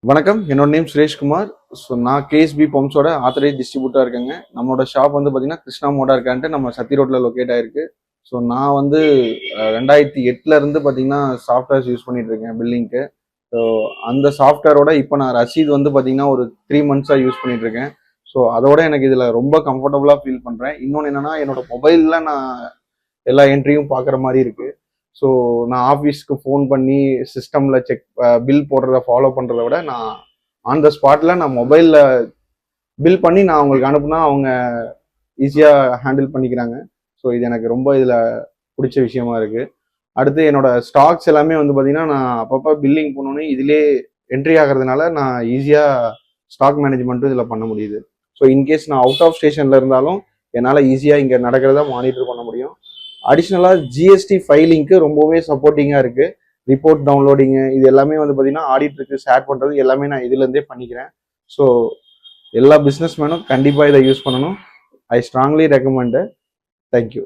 வணக்கம், என்னோட name Sureshkumar. So நான் கேஎஸ்பி பம்ப்ஸோட ஆத்தரைஸ் டிஸ்ட்ரிபியூட்டராக இருக்கேங்க. நம்மளோட ஷாப் வந்து பார்த்தீங்கன்னா கிருஷ்ணா மோட்டார் கேன்ட்டு நம்ம சத்தி ரோட்டில் லொக்கேட் ஆயிருக்கு. ஸோ நான் வந்து 2008 இருந்து பார்த்தீங்கன்னா சாஃப்ட்வேர்ஸ் யூஸ் பண்ணிட்டு இருக்கேன் பில்லிங்க்கு. ஸோ அந்த சாஃப்ட்வேரோட இப்போ நான் ரசீது வந்து பார்த்தீங்கன்னா ஒரு 3 மந்த்ஸாக யூஸ் பண்ணிட்டு இருக்கேன். ஸோ அதோட எனக்கு இதில் ரொம்ப கம்ஃபர்டபுளாக ஃபீல் பண்ணுறேன். இன்னொன்று என்னன்னா, என்னோட மொபைலில் நான் எல்லா என்ட்ரியும் பார்க்குற மாதிரி இருக்கு. ஸோ நான் ஆஃபீஸ்க்கு ஃபோன் பண்ணி சிஸ்டமில் பில் போடுறத ஃபாலோ பண்ணுறத விட நான் ஆன் த ஸ்பாட்டில் நான் மொபைலில் பில் பண்ணி நான் அவங்களுக்கு அனுப்புனா அவங்க ஈஸியாக ஹேண்டில் பண்ணிக்கிறாங்க. ஸோ இது எனக்கு ரொம்ப இதில் பிடிச்ச விஷயமா இருக்குது. அடுத்து என்னோட ஸ்டாக்ஸ் எல்லாமே வந்து பார்த்தீங்கன்னா நான் அப்பப்போ பில்லிங் பண்ணோன்னே இதிலே என்ட்ரி ஆகிறதுனால நான் ஈஸியாக ஸ்டாக் மேனேஜ்மெண்ட்டும் இதில் பண்ண முடியுது. ஸோ இன்கேஸ் நான் அவுட் ஆஃப் ஸ்டேஷனில் இருந்தாலும் என்னால் ஈஸியாக இங்கே நடக்கிறத மானிட்டர் பண்ண முடியும். அடிஷ்னலாக ஜிஎஸ்டி ஃபைலிங்க்கு ரொம்பவே சப்போர்ட்டிங்காக இருக்குது. ரிப்போர்ட் டவுன்லோடிங்கு இது எல்லாமே வந்து பார்த்தீங்கன்னா ஆடிட்டருக்கு ஷேர் பண்ணுறது எல்லாமே நான் இதுலேருந்தே பண்ணிக்கிறேன். ஸோ எல்லா பிஸ்னஸ் மேனும் கண்டிப்பாக இதை யூஸ் பண்ணணும். I strongly recommend. தேங்க்யூ.